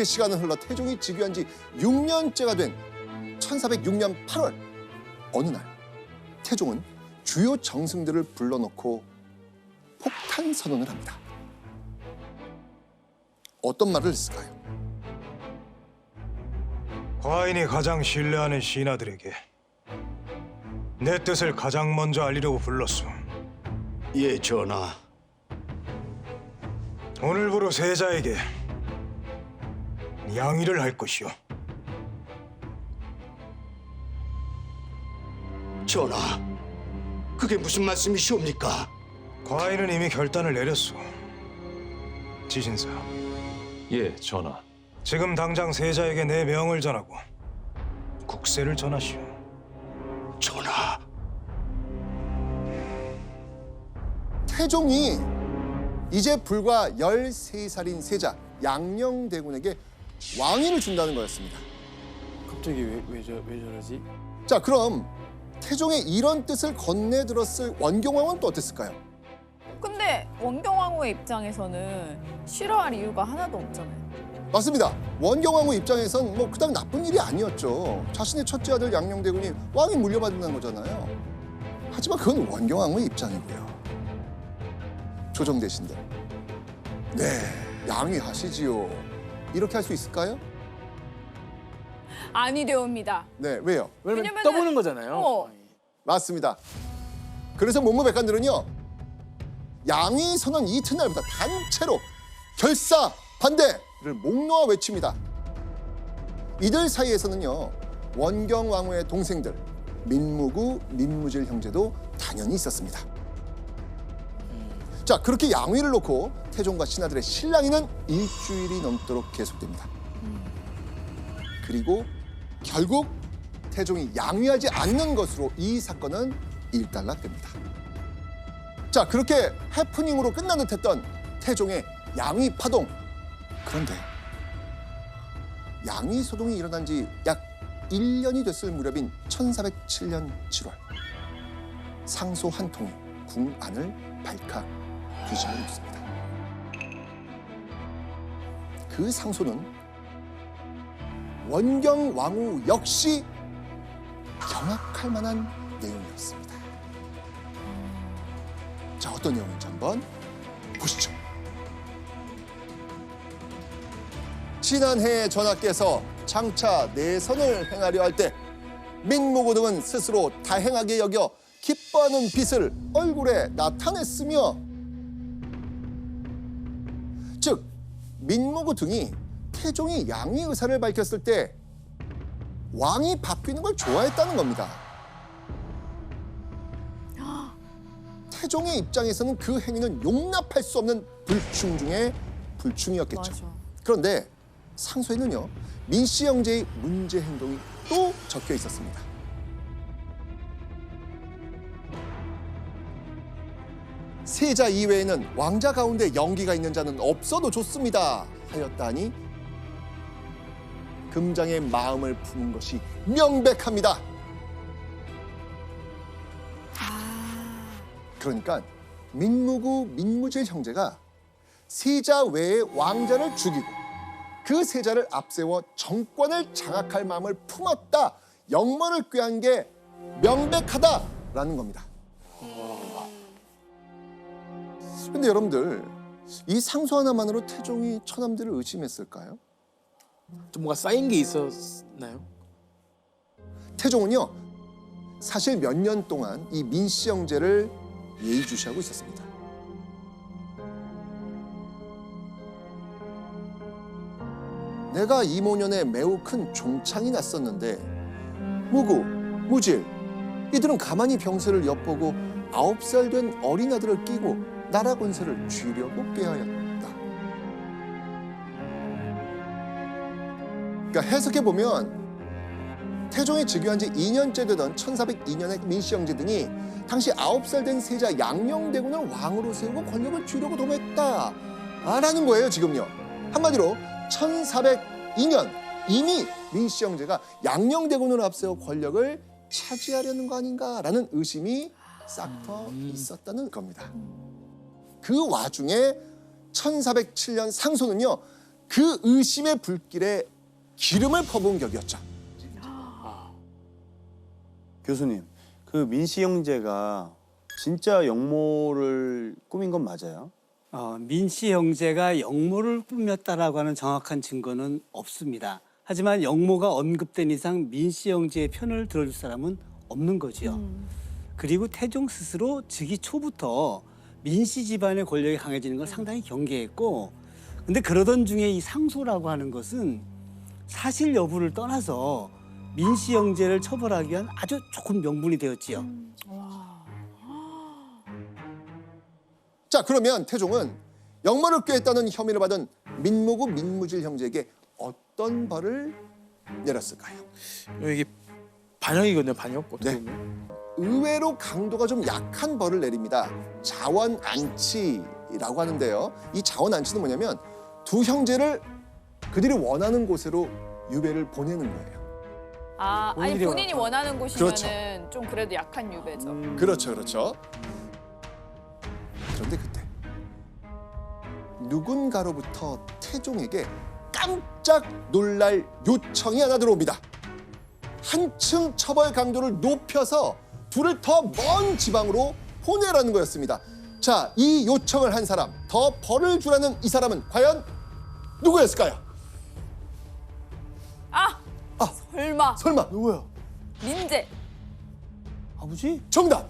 시간은 흘러 태종이 즉위한 지 6년째가 된 1406년 8월 어느 날 태종은 주요 정승들을 불러놓고 폭탄 선언을 합니다. 어떤 말을 했을까요? 과인이 가장 신뢰하는 신하들에게 내 뜻을 가장 먼저 알리려고 불렀소. 예, 전하. 오늘부로 세자에게 양위를 할 것이오. 전하, 그게 무슨 말씀이시옵니까? 과인은 이미 결단을 내렸소. 지신사, 예, 전하. 지금 당장 세자에게 내 명을 전하고 국세를 전하시오. 전하, 태종이 이제 불과 13살인 세자 양녕대군에게 왕위를 준다는 거였습니다. 갑자기 왜 저러지? 자, 그럼 태종의 이런 뜻을 건네들었을 원경왕은 또 어땠을까요? 근데 원경왕후의 입장에서는 싫어할 이유가 하나도 없잖아요. 맞습니다. 원경왕후 입장에선 뭐 그닥 나쁜 일이 아니었죠. 자신의 첫째 아들 양녕대군이 왕위 물려받는다는 거잖아요. 하지만 그건 원경왕후의 입장이고요. 조정 대신들, 네, 양위하시지요. 이렇게 할 수 있을까요? 아니되옵니다. 네, 왜요? 왜냐면 왜냐면은- 떠보는 거잖아요. 어. 맞습니다. 그래서 문무백관들은요, 양위 선언 이튿날부터 단체로 결사 반대를 목 놓아 외칩니다. 이들 사이에서는요, 원경왕후의 동생들 민무구, 민무질 형제도 당연히 있었습니다. 자, 그렇게 양위를 놓고 태종과 신하들의 실랑이는 일주일이 넘도록 계속됩니다. 그리고 결국 태종이 양위하지 않는 것으로 이 사건은 일단락됩니다. 자, 그렇게 해프닝으로 끝난 듯했던 태종의 양위 파동. 그런데 양위 소동이 일어난 지 약 1년이 됐을 무렵인 1407년 7월 상소 한 통이 궁 안을 발칵 뒤집어 놓습니다. 그 상소는 원경왕후 역시 경악할 만한 내용이었습니다. 자, 어떤 내용인지 한번 보시죠. 지난해 전하께서 장차 내선을 행하려 할 때 민무구 등은 스스로 다행하게 여겨 기뻐하는 빛을 얼굴에 나타냈으며, 즉 민무구 등이 태종이 양위 의사를 밝혔을 때 왕이 바뀌는 걸 좋아했다는 겁니다. 태종의 입장에서는 그 행위는 용납할 수 없는 불충 중에 불충이었겠죠. 맞아. 그런데 상소에는요, 민씨 형제의 문제 행동이 또 적혀 있었습니다. 세자 이외에는 왕자 가운데 연기가 있는 자는 없어도 좋습니다 하였다니 금장의 마음을 푸는 것이 명백합니다. 그러니까 민무구, 민무질 형제가 세자 외의 왕자를 죽이고 그 세자를 앞세워 정권을 장악할 마음을 품었다, 영모를 꾀한 게 명백하다라는 겁니다. 근데 여러분들, 이 상소 하나만으로 태종이 처남들을 의심했을까요? 좀 뭔가 쌓인 게 있었나요? 태종은요, 사실 몇 년 동안 이 민씨 형제를 예의주시하고 있었습니다. 내가 이모년에 매우 큰 종창이 났었는데 무구, 무질 이들은 가만히 병세를 엿보고 9살 된 어린 아들을 끼고 나라 권세를 쥐려고 꾀하였다. 그러니까 해석해보면 태종이 즉위한 지 2년째 되던 1402년의 민씨 형제 등이 당시 9살 된 세자 양녕대군을 왕으로 세우고 권력을 쥐려고 도모했다라는 거예요, 지금요. 한마디로 1402년 이미 민씨 형제가 양녕대군을 앞세워 권력을 차지하려는 거 아닌가라는 의심이 싹터 있었다는 겁니다. 그 와중에 1407년 상소는요, 그 의심의 불길에 기름을 퍼부은 격이었죠. 교수님, 그 민씨 형제가 진짜 영모를 꾸민 건 맞아요? 민씨 형제가 영모를 꾸몄다라고 하는 정확한 증거는 없습니다. 하지만 영모가 언급된 이상 민씨 형제의 편을 들어줄 사람은 없는 거지요. 그리고 태종 스스로 즉위 초부터 민씨 집안의 권력이 강해지는 걸 상당히 경계했고, 근데 그러던 중에 이 상소라고 하는 것은 사실 여부를 떠나서 민씨 형제를 처벌하기 위한 아주 좋은 명분이 되었지요. 자, 그러면 태종은 영모를 꾀했다는 혐의를 받은 민무구 민무질 형제에게 어떤 벌을 내렸을까요? 이게 반역이거든요, 반역. 어떻게 네. 보면. 의외로 강도가 좀 약한 벌을 내립니다. 자원안치라고 하는데요. 이 자원안치는 뭐냐면 두 형제를 그들이 원하는 곳으로 유배를 보내는 거예요. 아니 오히려- 본인이 원하는 곳이면은 그렇죠. 좀 그래도 약한 유배죠. 그렇죠, 그렇죠. 그런데 그때 누군가로부터 태종에게 깜짝 놀랄 요청이 하나 들어옵니다. 한층 처벌 강도를 높여서 둘을 더 먼 지방으로 보내라는 거였습니다. 자, 이 요청을 한 사람, 더 벌을 주라는 이 사람은 과연 누구였을까요? 설마 설마 누구야? 민재. 아버지? 정답!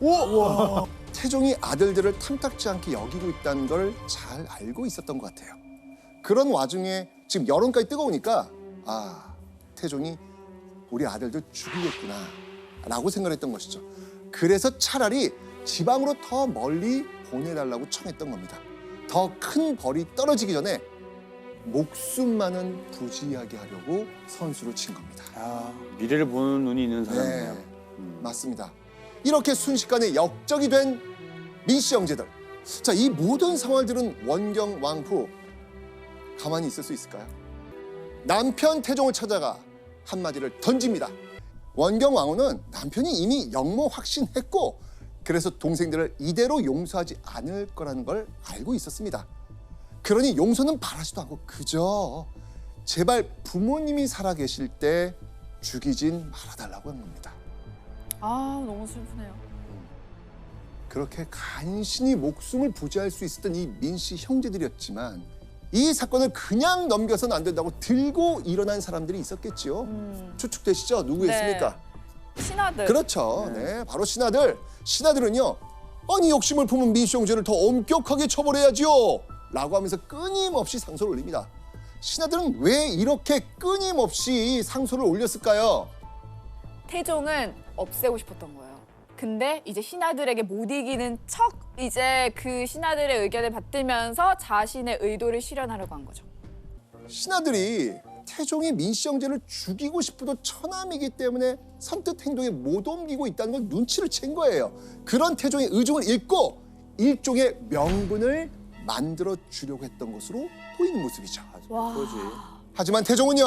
태종이 아들들을 탐탁지 않게 여기고 있다는 걸 잘 알고 있었던 것 같아요. 그런 와중에 지금 여론까지 뜨거우니까 태종이 우리 아들들 죽이겠구나 라고 생각했던 것이죠. 그래서 차라리 지방으로 더 멀리 보내달라고 청했던 겁니다. 더 큰 벌이 떨어지기 전에 목숨만은 부지하게 하려고 선수를 친 겁니다. 미래를 보는 눈이 있는 사람이네요. 네, 맞습니다. 이렇게 순식간에 역적이 된 민씨 형제들. 자, 이 모든 상황들은 원경 왕후 가만히 있을 수 있을까요? 남편 태종을 찾아가 한마디를 던집니다. 원경 왕후는 남편이 이미 영모 확신했고 그래서 동생들을 이대로 용서하지 않을 거라는 걸 알고 있었습니다. 그러니 용서는 바라지도 않고 그저 제발 부모님이 살아계실 때 죽이진 말아달라고 한 겁니다. 너무 슬프네요. 그렇게 간신히 목숨을 부지할 수 있었던 이 민씨 형제들이었지만 이 사건을 그냥 넘겨서는 안 된다고 들고 일어난 사람들이 있었겠지요. 추측되시죠? 누구였습니까? 신하들. 그렇죠. 네, 바로 신하들. 신하들은요. 아니 욕심을 품은 민씨 형제를 더 엄격하게 처벌해야지요. 라고 하면서 끊임없이 상소를 올립니다. 신하들은 왜 이렇게 끊임없이 상소를 올렸을까요? 태종은 없애고 싶었던 거예요. 근데 이제 신하들에게 못 이기는 척 이제 그 신하들의 의견을 받들면서 자신의 의도를 실현하려고 한 거죠. 신하들이 태종이 민씨 형제를 죽이고 싶어도 처남이기 때문에 선뜻 행동에 못 옮기고 있다는 걸 눈치를 챈 거예요. 그런 태종의 의중을 읽고 일종의 명분을 만들어 주려고 했던 것으로 보이는 모습이죠. 와. 하지만 태종은요.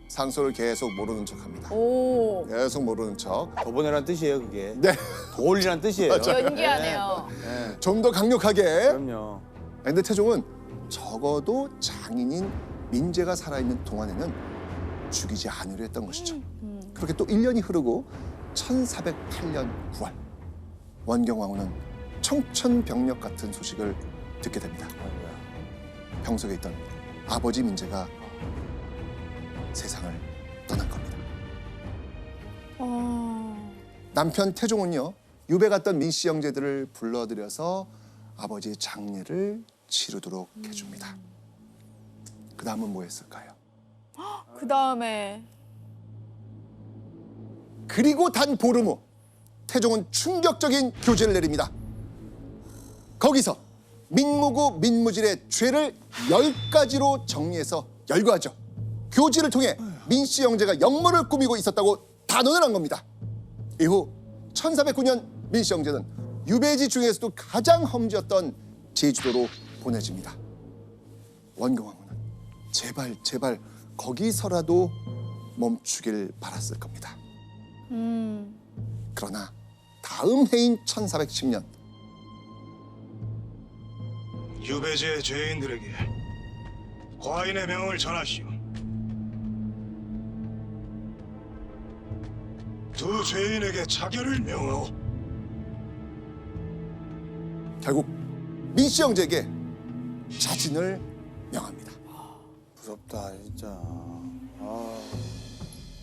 상소를 계속 모르는 척합니다. 오. 계속 모르는 척. 더 뜻이에요, 그게. 네, 도올리란 뜻이에요. 연기하네요. 좀 더 강력하게. 그럼요. 근데 태종은 적어도 장인인 민재가 살아있는 동안에는 죽이지 않으려 했던 것이죠. 그렇게 또 1년이 흐르고 1408년 9월 원경왕후는 청천벽력 같은 소식을 듣게 됩니다. 병석에 있던 아버지 민재가 세상을 떠난 겁니다. 남편 태종은요. 유배 갔던 민씨 형제들을 불러들여서 아버지의 장례를 치르도록 해줍니다. 그 다음은 뭐 했을까요? 그 다음에 그리고 단 보름 후 태종은 충격적인 교제를 내립니다. 거기서 민무구 민무질의 죄를 10가지로 정리해서 열거하죠. 교지를 통해 민씨 형제가 영모를 꾸미고 있었다고 단언을 한 겁니다. 이후 1409년 민씨 형제는 유배지 중에서도 가장 험지였던 제주도로 보내집니다. 원경왕후는 제발 거기서라도 멈추길 바랐을 겁니다. 그러나 다음 해인 1410년 유배지의 죄인들에게 과인의 명을 전하시오. 두 죄인에게 차결을 명하오. 결국 민씨 형제에게 자진을 명합니다. 무섭다 진짜.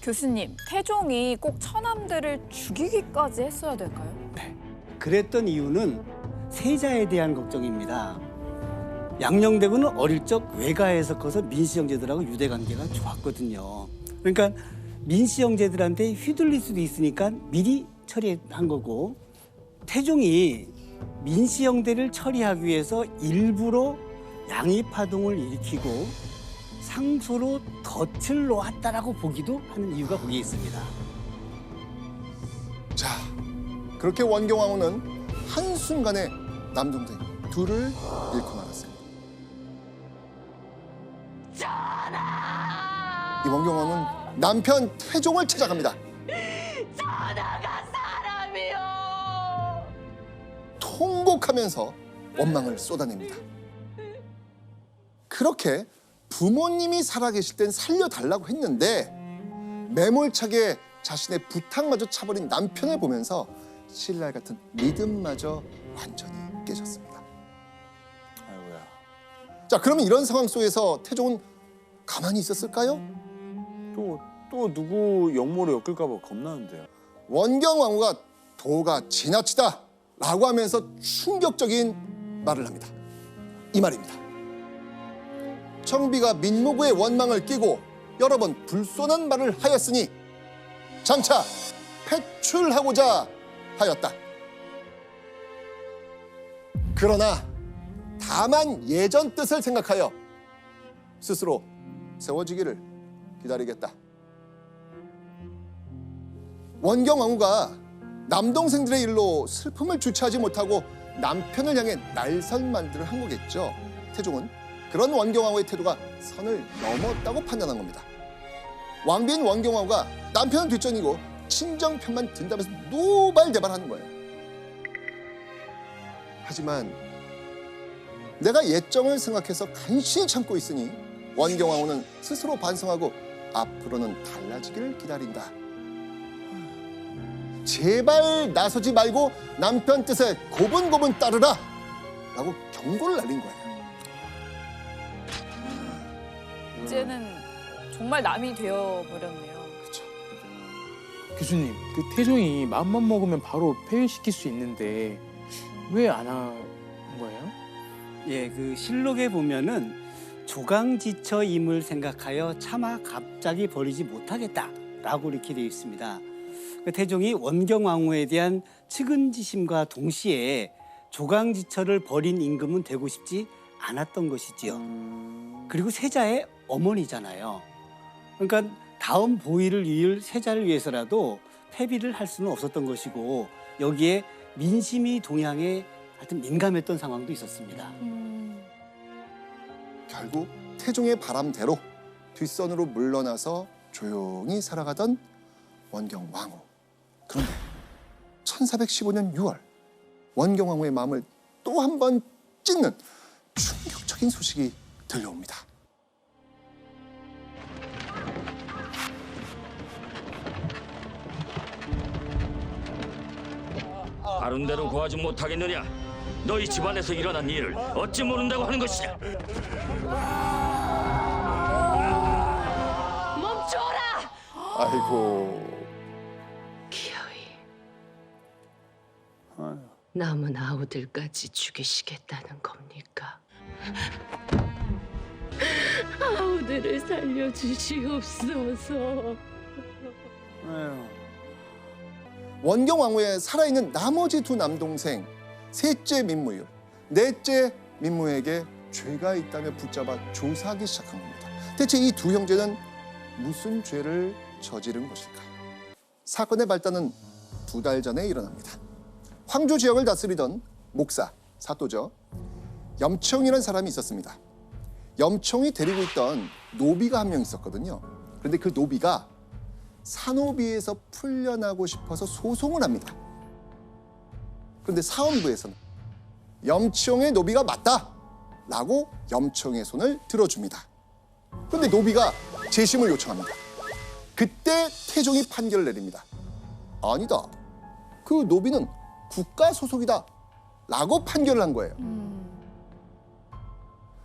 교수님, 태종이 꼭 처남들을 죽이기까지 했어야 될까요? 그랬던 이유는 세자에 대한 걱정입니다. 양녕대군은 어릴 적 외가에서 커서 민씨 형제들하고 유대 관계가 좋았거든요. 그러니까 민씨 형제들한테 휘둘릴 수도 있으니까 미리 처리한 거고, 태종이 민씨 형제를 처리하기 위해서 일부러 양이파동을 일으키고 상소로 덫을 놓았다라고 보기도 하는 이유가 거기에 있습니다. 자, 그렇게 원경왕후는 한순간에 남동생 둘을 잃고 말았습니다. 이 원경왕후는 남편 태종을 찾아갑니다. 전하가 사람이요. 통곡하면서 원망을 쏟아냅니다. 그렇게 부모님이 살아계실 땐 살려달라고 했는데 매몰차게 자신의 부탁마저 차버린 남편을 보면서 신랄 같은 믿음마저 완전히 깨졌습니다. 아이고야. 자, 그러면 이런 상황 속에서 태종은 가만히 있었을까요? 또 누구 역모로 엮을까 봐 겁나는데요. 원경왕후가 도가 지나치다 라고 하면서 충격적인 말을 합니다. 이 말입니다. 청비가 민무구의 원망을 끼고 여러 번 불손한 말을 하였으니 장차 패출하고자 하였다. 그러나 다만 예전 뜻을 생각하여 스스로 세워지기를 기다리겠다. 원경왕후가 남동생들의 일로 슬픔을 주체하지 못하고 남편을 향해 날선만들을 한 거겠죠. 태종은 그런 원경왕후의 태도가 선을 넘었다고 판단한 겁니다. 왕비인 원경왕후가 남편은 뒷전이고 친정 편만 든다면서 노발대발하는 거예요. 하지만 내가 예정을 생각해서 간신히 참고 있으니 원경왕후는 스스로 반성하고 앞으로는 달라지기를 기다린다. 제발 나서지 말고 남편 뜻에 고분고분 따르라 라고 경고를 날린 거예요. 이제는 정말 남이 되어버렸네요. 그렇죠. 교수님, 그 태종이 마음만 먹으면 바로 폐위시킬 수 있는데 왜 안 한 거예요? 예, 그 실록에 보면은 조강지처임을 생각하여 차마 갑자기 버리지 못하겠다라고 이렇게 되어 있습니다. 그 태종이 원경왕후에 대한 측은지심과 동시에 조강지처를 버린 임금은 되고 싶지 않았던 것이지요. 그리고 세자의 어머니잖아요. 그러니까 다음 보위를 이을 세자를 위해서라도 패비를 할 수는 없었던 것이고, 여기에 민심이 동향에 하여튼 민감했던 상황도 있었습니다. 결국 태종의 바람대로 뒷선으로 물러나서 조용히 살아가던 원경왕후. 그런데 1415년 6월 원경왕후의 마음을 또 한 번 찢는 충격적인 소식이 들려옵니다. 바른 대로 구하지 못하겠느냐? 너희 집안에서 일어난 일을 어찌 모른다고 하는 것이냐? 멈춰라. 아이고. 기어이. 남은 아우들까지 죽이시겠다는 겁니까? 아우들을 살려주시옵소서. 아유. 원경왕후의 살아있는 나머지 두 남동생, 셋째 민무율, 넷째 민무에게 죄가 있다며 붙잡아 조사하기 시작한 겁니다. 대체 이 두 형제는 무슨 죄를 저지른 것일까요? 사건의 발단은 2달 전에 일어납니다. 황주 지역을 다스리던 목사, 사또죠. 염청이라는 사람이 있었습니다. 염청이 데리고 있던 노비가 한 명 있었거든요. 그런데 그 노비가 산호비에서 풀려나고 싶어서 소송을 합니다. 그런데 사헌부에서는 염청의 노비가 맞다라고 염청의 손을 들어줍니다. 그런데 노비가 재심을 요청합니다. 그때 태종이 판결을 내립니다. 아니다. 그 노비는 국가 소속이다. 라고 판결을 한 거예요.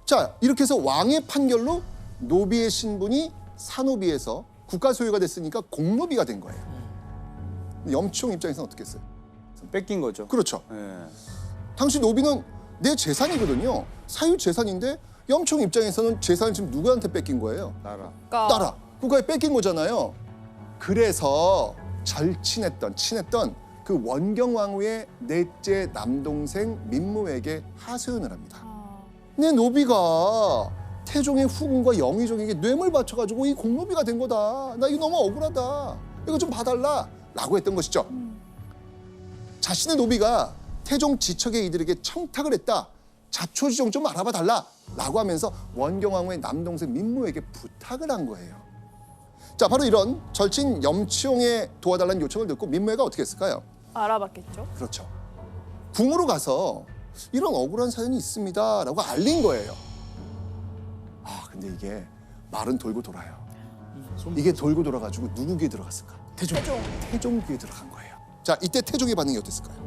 자, 이렇게 해서 왕의 판결로 노비의 신분이 사노비에서 국가 소유가 됐으니까 공노비가 된 거예요. 염치용 입장에서는 어떻게 했어요? 뺏긴 거죠. 그렇죠. 예. 당시 노비는 내 재산이거든요. 사유 재산인데 염치용 입장에서는 재산을 지금 누구한테 뺏긴 거예요? 나라. 나라. 국가에 뺏긴 거잖아요. 그래서 친했던 그 원경왕후의 넷째 남동생 민무에게 하소연을 합니다. 내 노비가 태종의 후궁과 영의종에게 뇌물 바쳐가지고 이 공노비가 된 거다. 나 이거 너무 억울하다. 이거 좀 봐달라. 라고 했던 것이죠. 자신의 노비가 태종 지척의 이들에게 청탁을 했다. 자초지종 좀 알아봐 달라. 라고 하면서 원경왕후의 남동생 민무에게 부탁을 한 거예요. 자, 바로 이런 절친 염치용의 도와달라는 요청을 듣고 민무회가 어떻게 했을까요? 알아봤겠죠. 그렇죠. 궁으로 가서 이런 억울한 사연이 있습니다. 라고 알린 거예요. 아, 근데 이게 말은 돌고 돌아요. 이게 돌고 돌아가지고 누구 귀에 들어갔을까? 태종 귀에 들어간 거예요. 자, 이때 태종의 반응이 어땠을까요?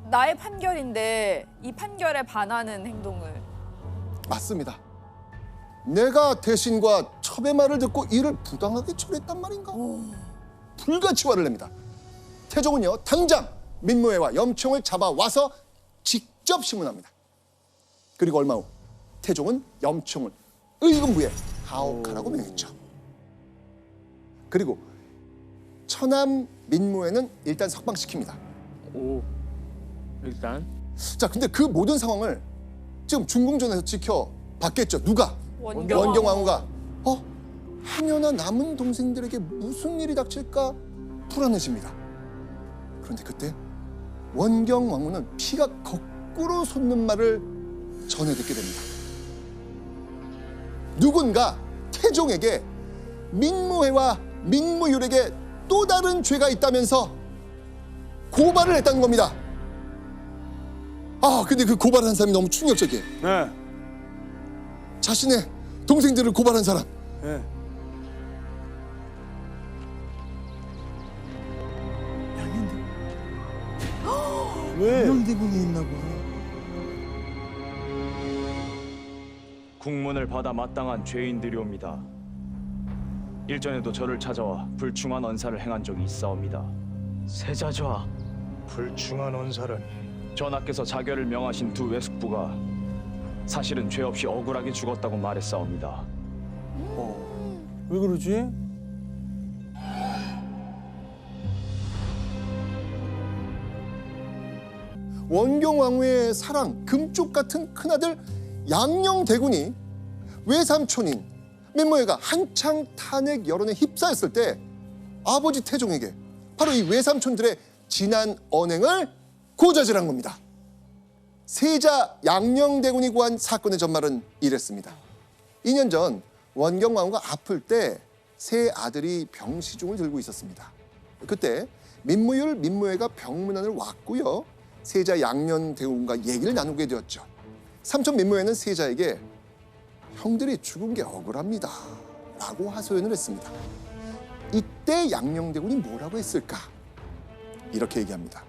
나의 판결인데 이 판결에 반하는 행동을. 맞습니다. 내가 대신과 첩의 말을 듣고 이를 부당하게 처리했단 말인가? 불같이 화를 냅니다. 태종은요, 당장 민무회와 염치용을 잡아와서 직접 심문합니다. 그리고 얼마 후 태종은 염치용을 의금부에 가혹하라고 명했죠. 그리고 처남 민무회는 일단 석방시킵니다. 오, 일단 자, 근데 그 모든 상황을 지금 중궁전에서 지켜봤겠죠. 누가? 원경왕후. 원경왕후가 행여나 남은 동생들에게 무슨 일이 닥칠까 불안해집니다. 그런데 그때 원경왕후는 피가 거꾸로 솟는 말을 전해 듣게 됩니다. 누군가 태종에게 민무회와 민무율에게 또 다른 죄가 있다면서 고발을 했다는 겁니다. 아, 근데 그 고발한 사람이 너무 충격적이에요. 네. 자신의 동생들을 고발한 사람. 네. 왜? 양대군이 있나 봐. 국문을 받아 마땅한 죄인들이옵니다. 일전에도 저를 찾아와 불충한 언사를 행한 적이 있사옵니다. 세자좌, 불충한 언사라니. 전하께서 자결을 명하신 두 외숙부가 사실은 죄 없이 억울하게 죽었다고 말했사옵니다. 왜 그러지? 원경왕후의 사랑, 금쪽 같은 큰아들 양녕대군이 외삼촌인 민무회가 한창 탄핵 여론에 휩싸였을 때 아버지 태종에게 바로 이 외삼촌들의 진한 언행을 고자질한 겁니다. 세자 양녕대군이 고한 사건의 전말은 이랬습니다. 2년 전 원경왕후가 아플 때 세 아들이 병시중을 들고 있었습니다. 그때 민무율, 민무회가 병문안을 왔고요. 세자 양녕대군과 얘기를 나누게 되었죠. 삼촌 민무회는 세자에게 형들이 죽은 게 억울합니다. 라고 하소연을 했습니다. 이때 양녕대군이 뭐라고 했을까? 이렇게 얘기합니다.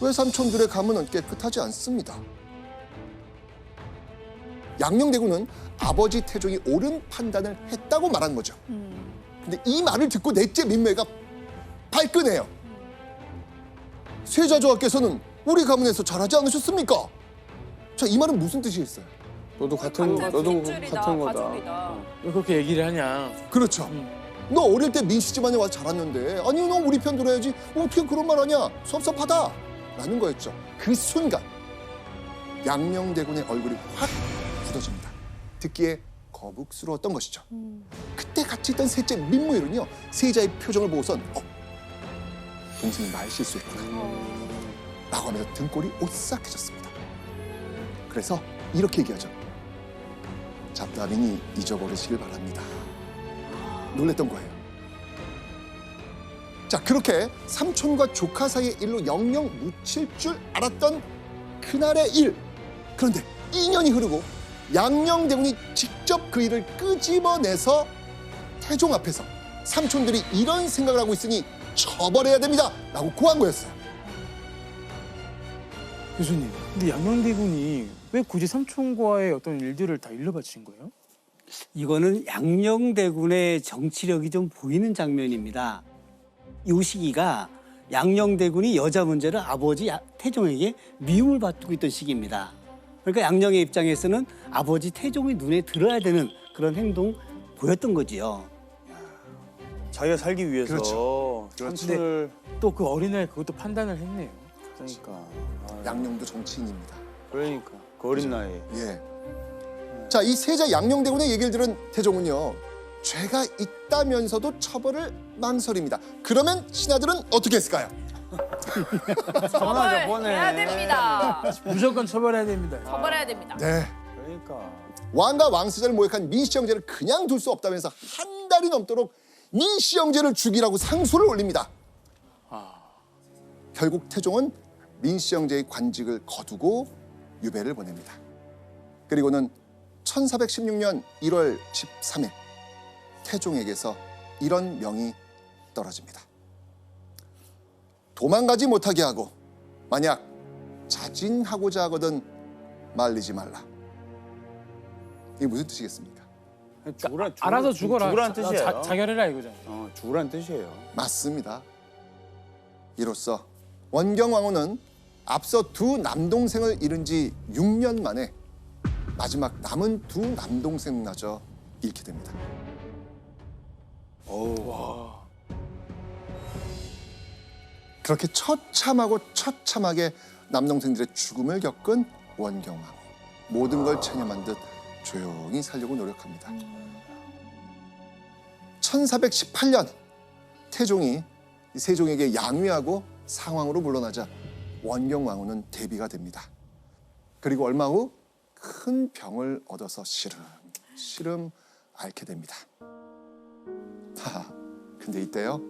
외삼촌들의 가문은 깨끗하지 않습니다. 양녕대군은 아버지 태종이 옳은 판단을 했다고 말한 거죠. 근데 이 말을 듣고 넷째 민무회가 발끈해요. 세자조하께서는 우리 가문에서 잘하지 않으셨습니까? 자, 이 말은 무슨 뜻이겠어요? 너도 같은 핏줄이다, 같은 거다. 가족이다. 왜 그렇게 얘기를 하냐? 그렇죠. 너 어릴 때 민씨 집안에 와서 자랐는데 아니 너 우리 편 들어야지 어떻게 그런 말 하냐 섭섭하다 라는 거였죠. 그 순간 양녕대군의 얼굴이 확 굳어집니다. 듣기에 거북스러웠던 것이죠. 그때 같이 있던 셋째 민무율은요 세자의 표정을 보고선 동생이 말 실수했구나 라고 하면서 등골이 오싹해졌습니다. 그래서 이렇게 얘기하죠. 잡다민이 잊어버리시길 바랍니다. 놀랬던 거예요. 자, 그렇게 삼촌과 조카 사이의 일로 영영 묻힐 줄 알았던 그날의 일. 그런데 2년이 흐르고 양녕대군이 직접 그 일을 끄집어내서 태종 앞에서 삼촌들이 이런 생각을 하고 있으니 처벌해야 됩니다 라고 고한 거였어요. 교수님, 근데 양녕대군이 왜 굳이 삼촌과의 어떤 일들을 다 일러바친 거예요? 이거는 양녕대군의 정치력이 좀 보이는 장면입니다. 이 시기가 양녕대군이 여자 문제를 아버지 태종에게 미움을 받고 있던 시기입니다. 그러니까 양녕의 입장에서는 아버지 태종이 눈에 들어야 되는 그런 행동 보였던 거지요. 자기가 살기 위해서 그렇죠. 삼촌을 또 그 어린아이 그것도 판단을 했네요. 그러니까 양녕도 정치인입니다. 그러니까 그 어린 나이에 예. 자, 이 세자 양녕대군의 얘기를 들은 태종은요, 죄가 있다면서도 처벌을 망설입니다. 그러면 신하들은 어떻게 했을까요? 처벌해야 됩니다. 무조건 처벌해야 됩니다. 처벌해야 됩니다. 네. 그러니까 왕과 왕세자를 모욕한 민씨형제를 그냥 둘 수 없다면서 한 달이 넘도록 민씨형제를 죽이라고 상소를 올립니다. 결국 태종은 민씨형제의 관직을 거두고 유배를 보냅니다. 그리고는 1416년 1월 13일 태종에게서 이런 명이 떨어집니다. 도망가지 못하게 하고 만약 자진하고자 하거든 말리지 말라. 이게 무슨 뜻이겠습니까? 알아서 죽어라. 죽으란 뜻이에요. 자결해라 이거잖아요. 죽으란 뜻이에요. 맞습니다. 이로써 원경왕후는 앞서 두 남동생을 잃은 지 6년 만에 마지막 남은 두 남동생마저 잃게 됩니다. 그렇게 처참하고 처참하게 남동생들의 죽음을 겪은 원경왕후. 모든 걸 체념한 듯 조용히 살려고 노력합니다. 1418년 태종이 세종에게 양위하고 상황으로 물러나자 원경왕후는 대비가 됩니다. 그리고 얼마 후 큰 병을 얻어서 시름시름 앓게 됩니다. 근데 이때요,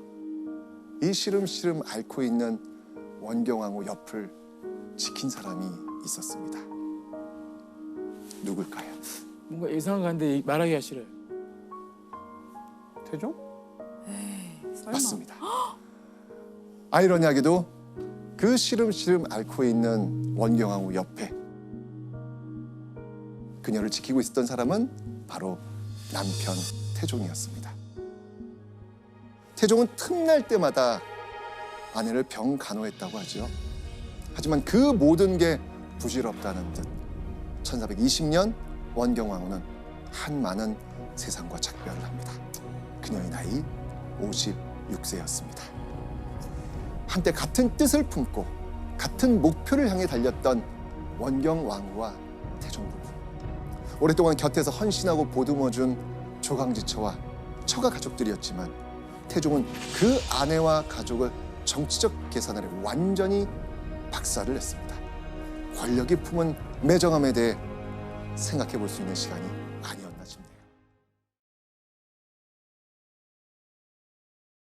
이 시름시름 앓고 있는 원경왕후 옆을 지킨 사람이 있었습니다. 누굴까요? 뭔가 예상한데 말하기가 싫어요. 태종? 설마. 맞습니다. 아이러니하게도 그 시름시름 앓고 있는 원경왕후 옆에 그녀를 지키고 있었던 사람은 바로 남편 태종이었습니다. 태종은 틈날 때마다 아내를 병간호했다고 하죠. 하지만 그 모든 게 부질없다는 듯 1420년 원경왕후는 한많은 세상과 작별을 합니다. 그녀의 나이 56세였습니다. 한때 같은 뜻을 품고 같은 목표를 향해 달렸던 원경왕후와 태종부부. 오랫동안 곁에서 헌신하고 보듬어준 조강지처와 처가 가족들이었지만 태종은 그 아내와 가족을 정치적 계산으로 완전히 박살을 냈습니다. 권력이 품은 매정함에 대해 생각해 볼 수 있는 시간이